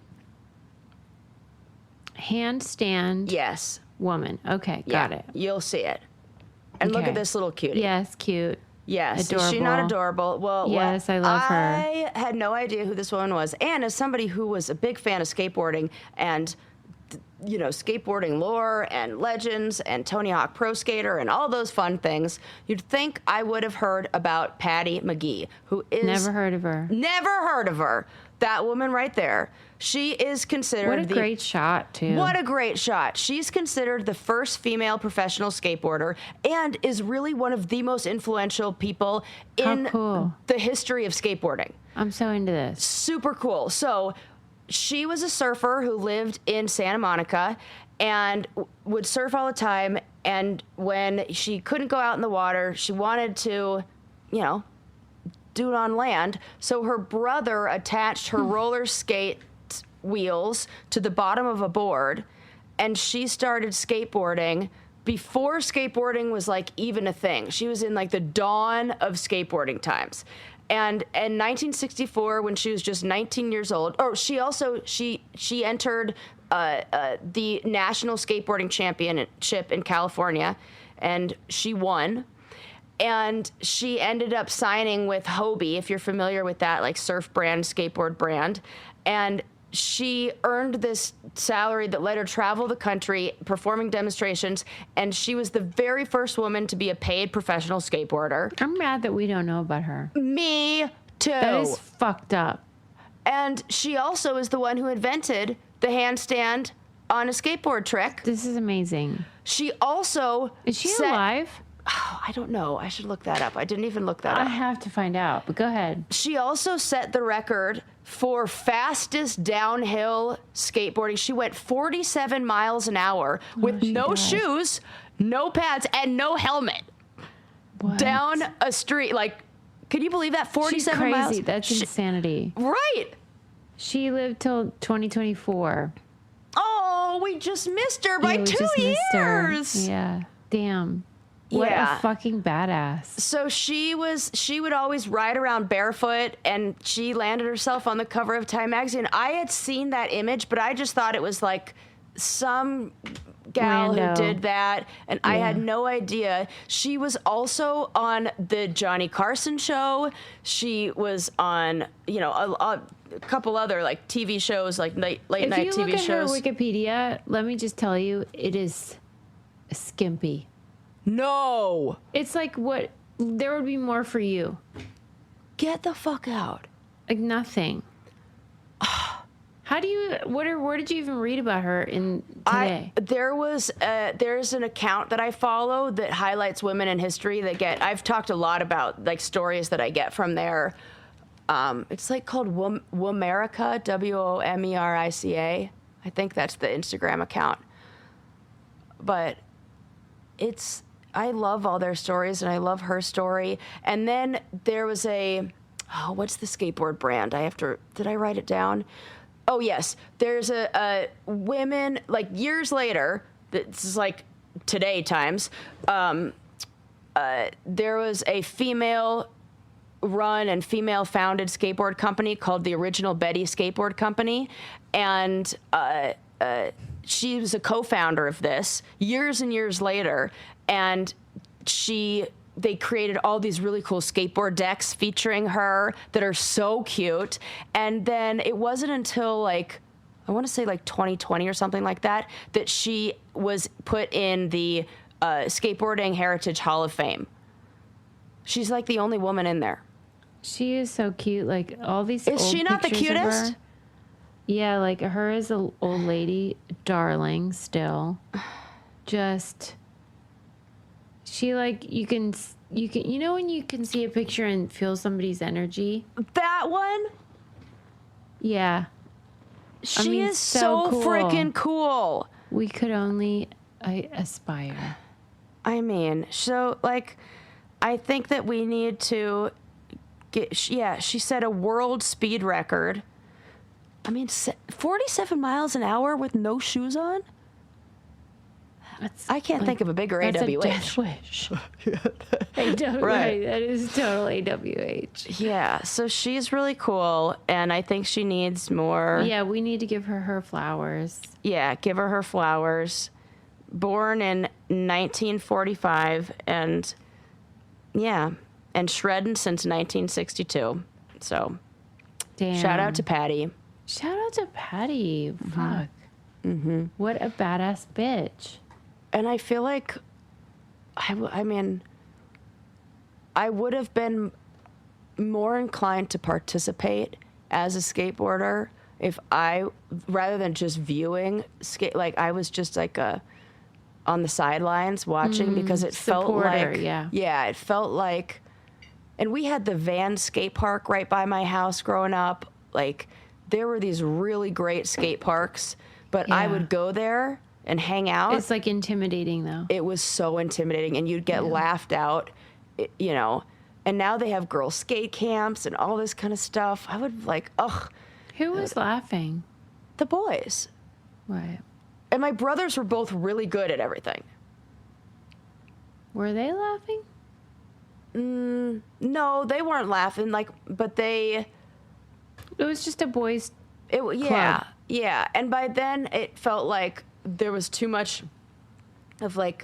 Handstand. Yes. Woman. Okay, got it. You'll see it. And look at this little cutie. Yes, cute. Yes. Adorable. Is she not adorable? Well, yes, I love her. I had no idea who this woman was. And as somebody who was a big fan of skateboarding and, you know, skateboarding lore and legends and Tony Hawk Pro Skater and all those fun things, you'd think I would have heard about Patty McGee, who is... Never heard of her. Never heard of her. That woman right there. She is considered What a great shot, too. What a great shot. She's considered the first female professional skateboarder and is really one of the most influential people in the history of skateboarding. I'm so into this. Super cool. So she was a surfer who lived in Santa Monica and would surf all the time. And when she couldn't go out in the water, she wanted to, you know, do it on land. So her brother attached her roller skate wheels to the bottom of a board, and she started skateboarding before skateboarding was like even a thing. She was in like the dawn of skateboarding times. And in 1964, when she was just 19 years old, she entered the National Skateboarding Championship in California, and she won. And she ended up signing with Hobie, if you're familiar with that, like surf brand, skateboard brand. And she earned this salary that let her travel the country performing demonstrations, and she was the very first woman to be a paid professional skateboarder. I'm mad that we don't know about her. Me too. That is fucked up. And she also is the one who invented the handstand on a skateboard trick. This is amazing. She also... Is she alive? Oh, I don't know. I should look that up. I didn't even look that up. I have to find out, but go ahead. She also set the record for fastest downhill skateboarding. She went 47 miles an hour with no shoes, no pads, and no helmet. What? Down a street. Like, can you believe that? 47 She's miles. crazy. That's insanity. Right. She lived till 2024. Oh, we just missed her by 2 years. Yeah. Damn. What a fucking badass. So she would always ride around barefoot, and she landed herself on the cover of Time magazine. I had seen that image, but I just thought it was like some gal who did that, and I had no idea. She was also on the Johnny Carson show. She was on, you know, a couple other like TV shows, like late night TV shows. If you look at her Wikipedia, let me just tell you, it is skimpy. No. It's like what there would be more for you. Get the fuck out. Like nothing. How do you where did you even read about her in today? There's an account that I follow that highlights women in history that I've talked a lot about like stories that I get from there. It's like called Womerica, WOMERICA. I think that's the Instagram account. But I love all their stories, and I love her story. And then there was what's the skateboard brand? Did I write it down? Oh, yes. There's a women, like years later, this is like today times, there was a female run and female founded skateboard company called the Original Betty Skateboard Company. And she was a co-founder of this years and years later. And they created all these really cool skateboard decks featuring her that are so cute. And then it wasn't until like, I want to say like 2020 or something like that, that she was put in the Skateboarding Heritage Hall of Fame. She's like the only woman in there. She is so cute. Like all these Is she not the cutest? Yeah, like her as an old lady, darling still. Just... She like you can you know when you can see a picture and feel somebody's energy? That one? Yeah. She is so cool. Freaking cool. We could only aspire. I mean, so like I think that we need to she set a world speed record. I mean 47 miles an hour with no shoes on? I can't think of a bigger AWH. That's a death wish. Right. That is totally AWH. Yeah. So she's really cool, and I think she needs more. Yeah, we need to give her flowers. Yeah, give her flowers. Born in 1945, and yeah, and shredding since 1962. So, damn. Shout out to Patty. Shout out to Patty. Fuck. Mm-hmm. What a badass bitch. And I feel like, I mean, I would have been more inclined to participate as a skateboarder if rather than just viewing like I was just like on the sidelines watching, because it felt like, it felt like, and we had the Van skate park right by my house growing up. Like, there were these really great skate parks, but I would go there and hang out. It's like intimidating though. It was so intimidating, and you'd get laughed out, you know. And now they have girl skate camps and all this kind of stuff. I would like, ugh. Who was laughing? The boys. Right. And my brothers were both really good at everything. Were they laughing? No, they weren't laughing. Like, but they. It was just a boys' club. Yeah. And by then, it felt like there was too much of like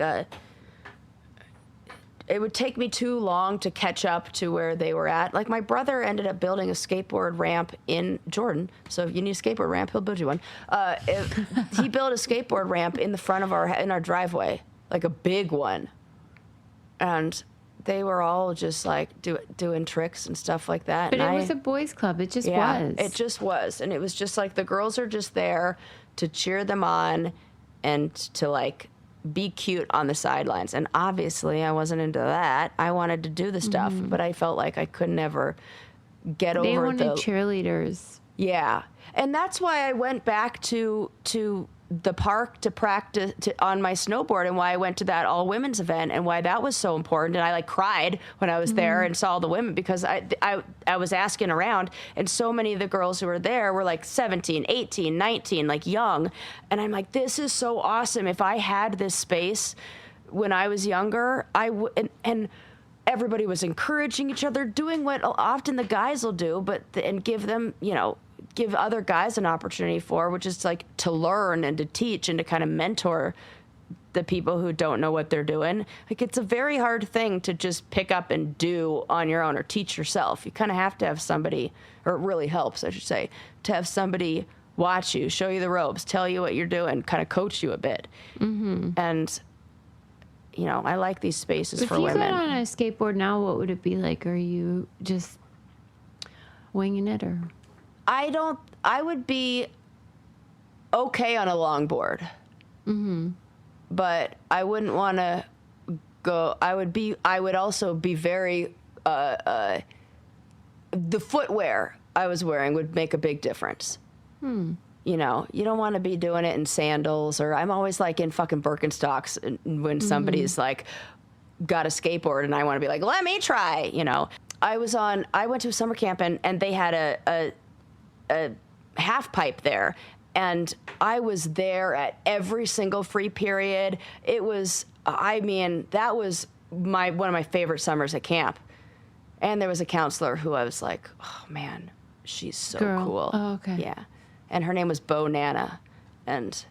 it would take me too long to catch up to where they were at. Like, my brother ended up building a skateboard ramp in Jordan. So if you need a skateboard ramp, he'll build you one. He built a skateboard ramp in the front of our driveway, like a big one. And they were all just like doing tricks and stuff like that. But it was a boys' club. It just was. It just was. And it was just like the girls are just there to cheer them on and to like be cute on the sidelines. And obviously I wasn't into that. I wanted to do the stuff, but I felt like I could never get over They wanted cheerleaders. Yeah. And that's why I went back to the park to practice on my snowboard, and why I went to that all women's event, and why that was so important. And I like cried when I was there and saw all the women, because I was asking around, and so many of the girls who were there were like 17, 18, 19, like young. And I'm like, this is so awesome. If I had this space when I was younger, I would, and everybody was encouraging each other, doing what often the guys will do, and give them, give other guys an opportunity for, which is like to learn and to teach and to kind of mentor the people who don't know what they're doing. Like, it's a very hard thing to just pick up and do on your own or teach yourself. You kind of have to have somebody, or it really helps, I should say, to have somebody watch you, show you the ropes, tell you what you're doing, kind of coach you a bit. Mm-hmm. And, I like these spaces for women. If you got on a skateboard now, what would it be like? Are you just winging it, or? I would be okay on a longboard. Mm-hmm. But I wouldn't want to go. I would also be very, the footwear I was wearing would make a big difference. You don't want to be doing it in sandals, or I'm always like in fucking Birkenstocks when somebody's like got a skateboard and I want to be like, let me try, I went to a summer camp and they had a half pipe there, and I was there at every single free period. It was, that was one of my favorite summers at camp. And there was a counselor who I was like, oh man, she's so cool. Oh, okay. Yeah. And her name was Bo Nana. And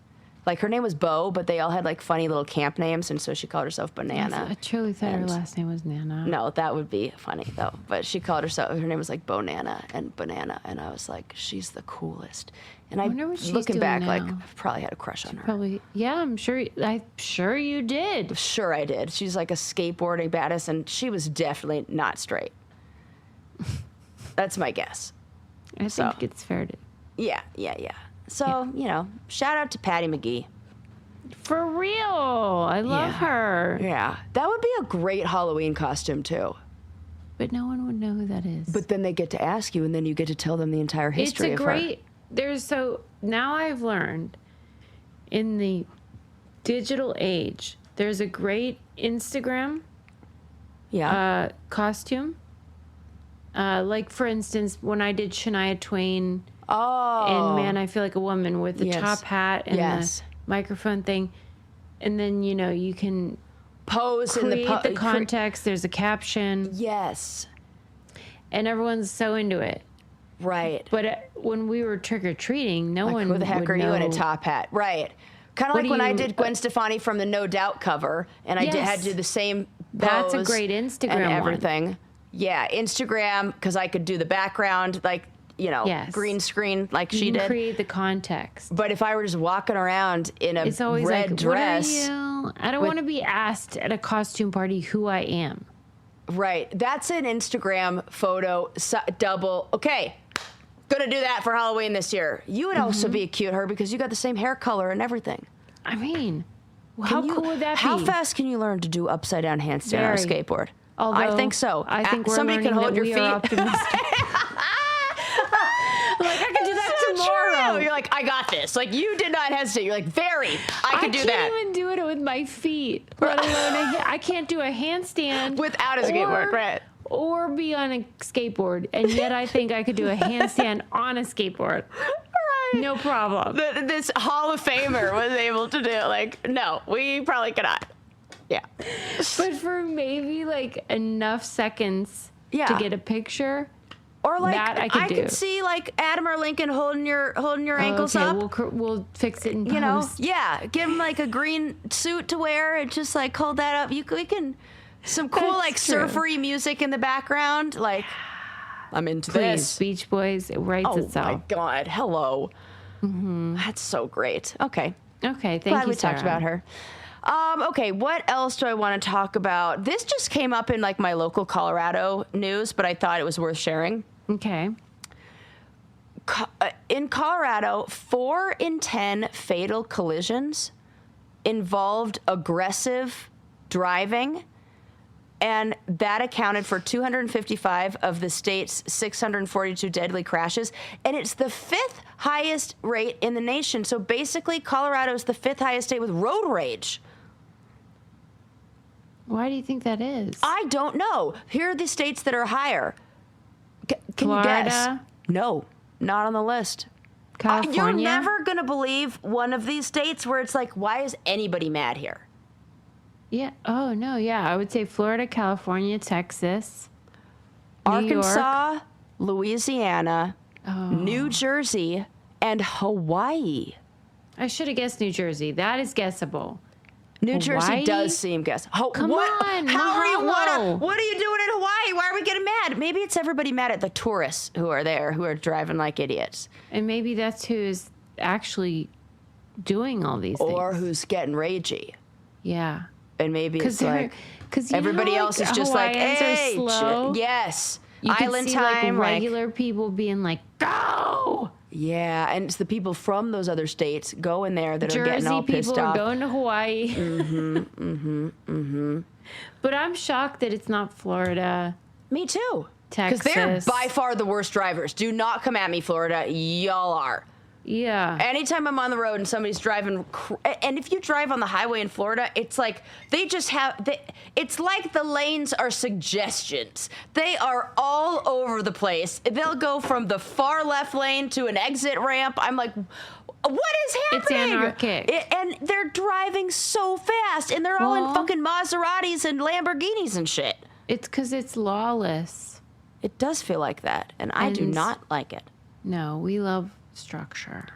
like, her name was Bo, but they all had like funny little camp names, and so she called herself Banana. I truly thought her last name was Nana. No, that would be funny though. But she called herself, her name was like Bo Nana and Banana, and I was like, she's the coolest. And I wonder what she's looking doing back, now. like, I probably had a crush on her. Probably, yeah. I'm sure you did. Sure, I did. She's like a skateboarding badass, and she was definitely not straight. That's my guess. I think it's fair to. Yeah. So, shout out to Patty McGee. For real. I love her. Yeah. That would be a great Halloween costume, too. But no one would know who that is. But then they get to ask you, and then you get to tell them the entire history of her. Now I've learned in the digital age, there's a great Instagram costume. Like, for instance, when I did Shania Twain in Man, I Feel Like a Woman, with the top hat and the microphone thing. And then, you can pose create the context. There's a caption. Yes. And everyone's so into it. Right. But when we were trick-or-treating, no one would know. Who the heck are you in a top hat? Right. Kind of like when I did Gwen Stefani from the No Doubt cover, and I had to do the same pose. That's a great Instagram and everything. one. Yeah, Instagram, because I could do the background, like, you know, green screen like she did. Create the context. But if I were just walking around in a it's always red like, dress. What are you? I don't want to be asked at a costume party who I am. Right. That's an Instagram photo double. Okay. Gonna do that for Halloween this year. You would also be a cute her because you got the same hair color and everything. I mean, how cool would that be? How fast can you learn to do upside down handstand on a skateboard? Although, I think so. I think somebody can hold your feet. Like, I can do that tomorrow. True. You're like, I got this. Like, you did not hesitate. You're like, I can do that. I can't even do it with my feet, let alone I can't do a handstand. Without a skateboard, right. Or be on a skateboard. And yet I think I could do a handstand on a skateboard. Right. No problem. This Hall of Famer was able to do it. Like, no, we probably cannot. Yeah. But for maybe, like, enough seconds to get a picture... Or like that I could see like Adam or Lincoln holding your ankles up. We'll fix it in post. You know, give him like a green suit to wear and just like hold that up. We can some cool like surfery music in the background. Like I'm into this. Beach Boys. It writes itself. Oh my God! Hello. Mm-hmm. That's so great. Okay. Thank you. Glad we talked about her. Okay, what else do I want to talk about? This just came up in like my local Colorado news, but I thought it was worth sharing. Okay. In Colorado, 4 in 10 fatal collisions involved aggressive driving, and that accounted for 255 of the state's 642 deadly crashes, and it's the 5th highest rate in the nation. So basically, Colorado is the 5th highest state with road rage. Why do you think that is? I don't know. Here are the states that are higher. Can Florida? You guess? No, not on the list. California? You're never going to believe one of these states where it's like, why is anybody mad here? Yeah. Oh, no. Yeah. I would say Florida, California, Texas, Arkansas, Louisiana, New Jersey, and Hawaii. I should have guessed New Jersey. That is guessable. New Jersey does seem guessable. Come on. What are you doing in Hawaii? Why are we getting mad? Maybe it's everybody mad at the tourists who are there, who are driving like idiots. And maybe that's who's actually doing all these things. Or who's getting ragey. Yeah. And maybe it's like because everybody else is just like, hey, slow. Yes. You Island see, time. Like regular people being like, go. Yeah, and it's the people from those other states going there that are getting all pissed off. Jersey people are going to Hawaii. But I'm shocked that it's not Florida. Me too. Texas. Because they're by far the worst drivers. Do not come at me, Florida. Y'all are. Yeah. Anytime I'm on the road and somebody's driving, and if you drive on the highway in Florida, it's like they just have, it's like the lanes are suggestions. They are all over the place. They'll go from the far left lane to an exit ramp. I'm like, what is happening? It's anarchic. And they're driving so fast, and they're all in fucking Maseratis and Lamborghinis and shit. It's because it's lawless. It does feel like that, and I do not like it. No, we love structure.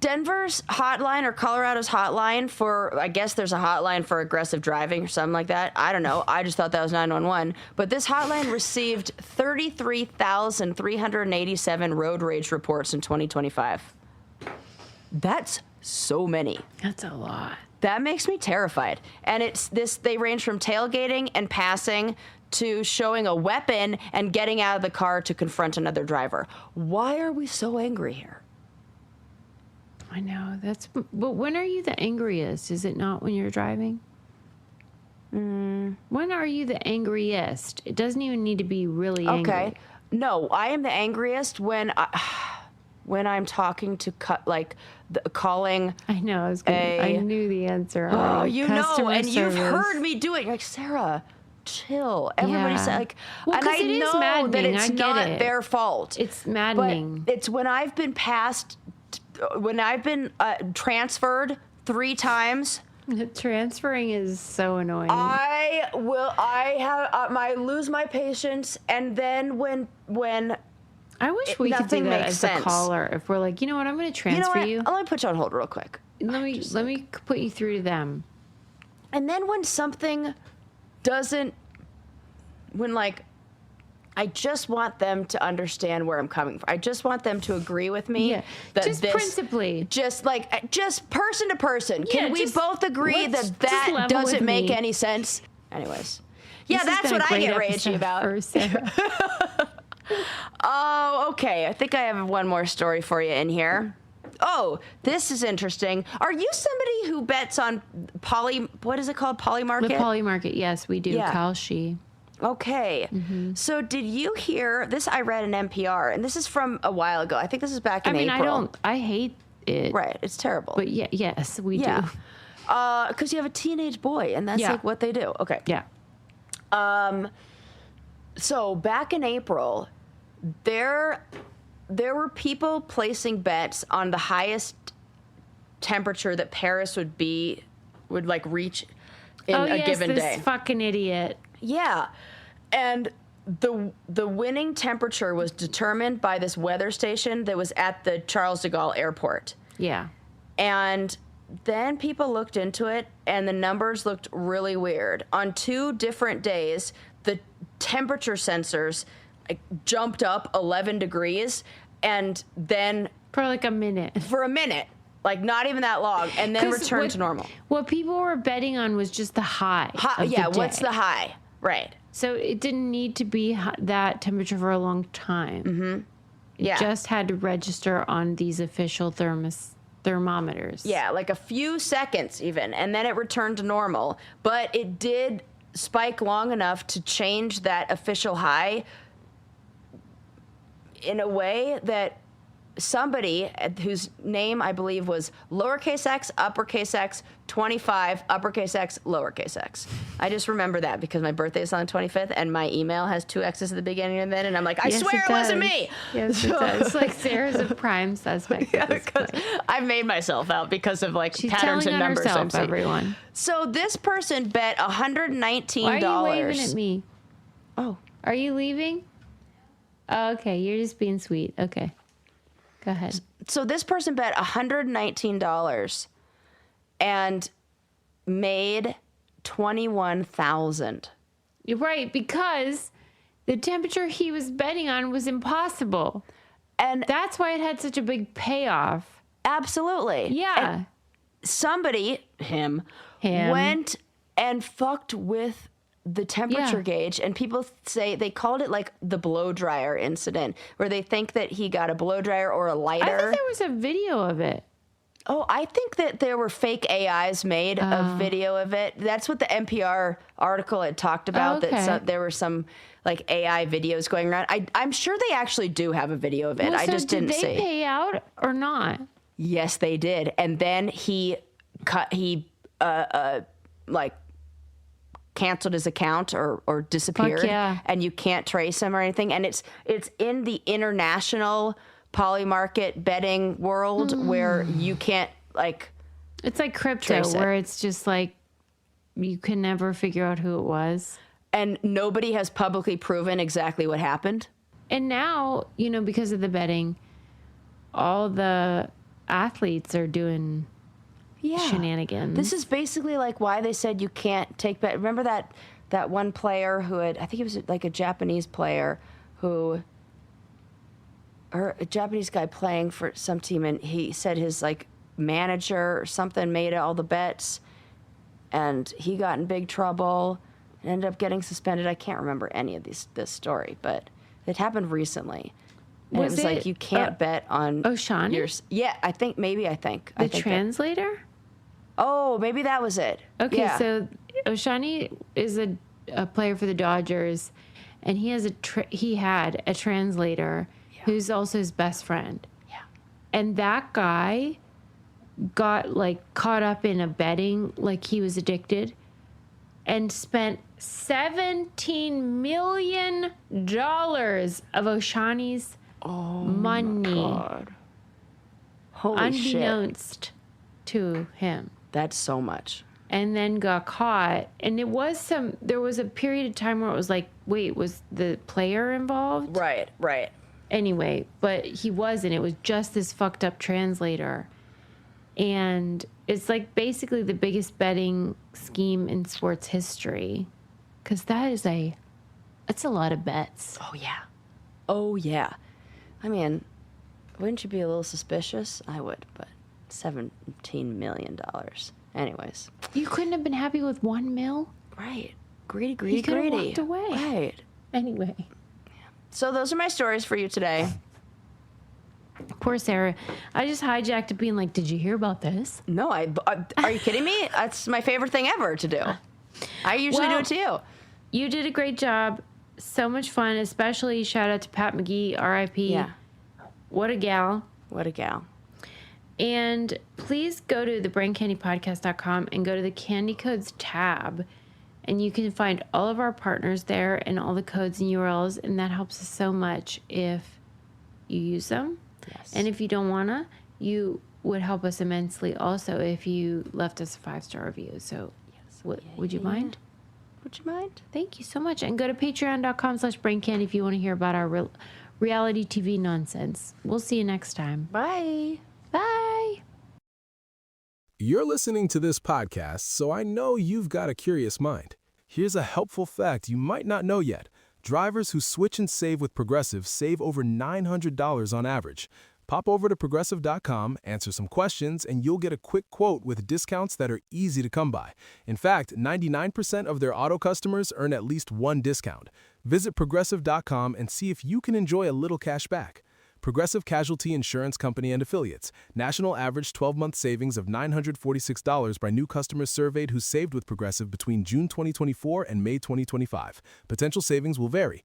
Denver's hotline or Colorado's hotline for, I guess there's a hotline for aggressive driving or something like that. I don't know. I just thought that was 911. But this hotline received 33,387 road rage reports in 2025. That's so many. That's a lot. That makes me terrified. And they range from tailgating and passing to showing a weapon and getting out of the car to confront another driver. Why are we so angry here? I know. But when are you the angriest? Is it not when you're driving? When are you the angriest? It doesn't even need to be really angry. Okay. No, I am the angriest when I'm talking to calling. I know. I knew the answer. Oh, you know, and service. You've heard me do it. You're like, Sarah, chill. Everybody's like, well, and I it know is maddening. that it's not it. their fault. It's maddening. But it's when I've been transferred 3 times. Transferring is so annoying. I lose my patience, and then when I wish we could do that as a caller. If we're like, you know what, I'm going to transfer you. Let me put you on hold real quick. Let me put you through to them. And then when something doesn't when like, I just want them to understand where I'm coming from. I just want them to agree with me. Yeah. That Just principally. Just person to person. Yeah, Can we both agree that doesn't make any sense? Anyways. Yeah, that's what I get ragey about. Oh, okay. I think I have one more story for you in here. Oh, this is interesting. Are you somebody who bets on what is it called? Polymarket? The Polymarket, yes, we do. Yeah. Kalshi. Okay. Mm-hmm. So did you hear this? I read an NPR, and this is from a while ago. I think this is back in April. I hate it. Right. It's terrible. But yes, we do. Because you have a teenage boy, and that's like what they do. Okay. Yeah. So back in April, there were people placing bets on the highest temperature that Paris would reach in a given day. This fucking idiot. Yeah. And the winning temperature was determined by this weather station that was at the Charles de Gaulle airport. Yeah. And then people looked into it, and the numbers looked really weird. On 2 different days, the temperature sensors jumped up 11 degrees, and then... For like a minute. For a minute. Like, not even that long, and then returned to normal. What people were betting on was just the high of the day. What's the high? Right. So it didn't need to be that temperature for a long time. Mm-hmm. It just had to register on these official thermometers. Yeah, like a few seconds even, and then it returned to normal. But it did spike long enough to change that official high in a way that somebody whose name I believe was lowercase x, uppercase x, 25, uppercase x, lowercase x. I just remember that because my birthday is on the 25th and my email has 2 X's at the beginning and then, and I'm like, I swear it wasn't me. Yes, it does. Like Sarah's a prime suspect. Yeah, because I've made myself out because of like She's patterns and numbers. Herself, everyone. So this person bet $119. Why are you waving at me? Oh. Are you leaving? Oh, okay, you're just being sweet. Okay. Go ahead. So this person bet $119 and made $21,000. You're right, because the temperature he was betting on was impossible. And that's why it had such a big payoff. Absolutely. Yeah. And somebody, him, went and fucked with the temperature gauge, and people say they called it like the blow dryer incident, where they think that he got a blow dryer or a lighter. I think there was a video of it. Oh, I think that there were fake AIs made of video of it. That's what the NPR article had talked about, that there were some like AI videos going around. I'm sure they actually do have a video of it. Well, I just didn't see. Did they pay out or not? Yes, they did. And then he canceled his account or disappeared, and you can't trace him or anything. And it's in the international Polymarket betting world where you can't it's like crypto where it's just like you can never figure out who it was, and nobody has publicly proven exactly what happened. And now, because of the betting, all the athletes are doing shenanigans. This is basically like why they said you can't take bet. Remember that one player who I think he was like a Japanese player or a Japanese guy playing for some team, and he said his like manager or something made all the bets, and he got in big trouble and ended up getting suspended. I can't remember any of this story, but it happened recently. And it was like you can't bet on Oshani? Yeah, I think. The translator? Oh, maybe that was it. Okay, so Oshani is a player for the Dodgers, and he had a translator who's also his best friend. Yeah. And that guy got caught up in a betting, like he was addicted, and spent $17 million of Oshani's money. My God. Holy shit. Unbeknownst to him. That's so much. And then got caught. And there was a period of time where it was like, wait, was the player involved? Right. Anyway, but he wasn't. It was just this fucked up translator. And it's like basically the biggest betting scheme in sports history. Because that is a That's a lot of bets. Oh, yeah. Oh, yeah. I mean, wouldn't you be a little suspicious? I would, but $17 million. Anyways. You couldn't have been happy with $1 million? Right. Greedy, greedy, you could have greedy. walked away. Right. Anyway. So those are my stories for you today. Poor Sarah. I just hijacked it being like, did you hear about this? No, are you kidding me? That's my favorite thing ever to do. I usually do it to you. You did a great job. So much fun, especially shout out to Pat McGee, R.I.P. Yeah. What a gal. What a gal. And please go to thebraincandypodcast.com and go to the Candy Codes tab. And you can find all of our partners there and all the codes and URLs. And that helps us so much if you use them. Yes. And if you don't want to, you would help us immensely also if you left us a 5-star review. So yes. Would you mind? Would you mind? Thank you so much. And go to patreon.com/braincandy if you want to hear about our reality TV nonsense. We'll see you next time. Bye. Bye. You're listening to this podcast, so I know you've got a curious mind. Here's a helpful fact you might not know yet. Drivers who switch and save with Progressive save over $900 on average. Pop over to Progressive.com, answer some questions, and you'll get a quick quote with discounts that are easy to come by. In fact, 99% of their auto customers earn at least one discount. Visit Progressive.com and see if you can enjoy a little cash back. Progressive Casualty Insurance Company and Affiliates. National average 12-month savings of $946 by new customers surveyed who saved with Progressive between June 2024 and May 2025. Potential savings will vary.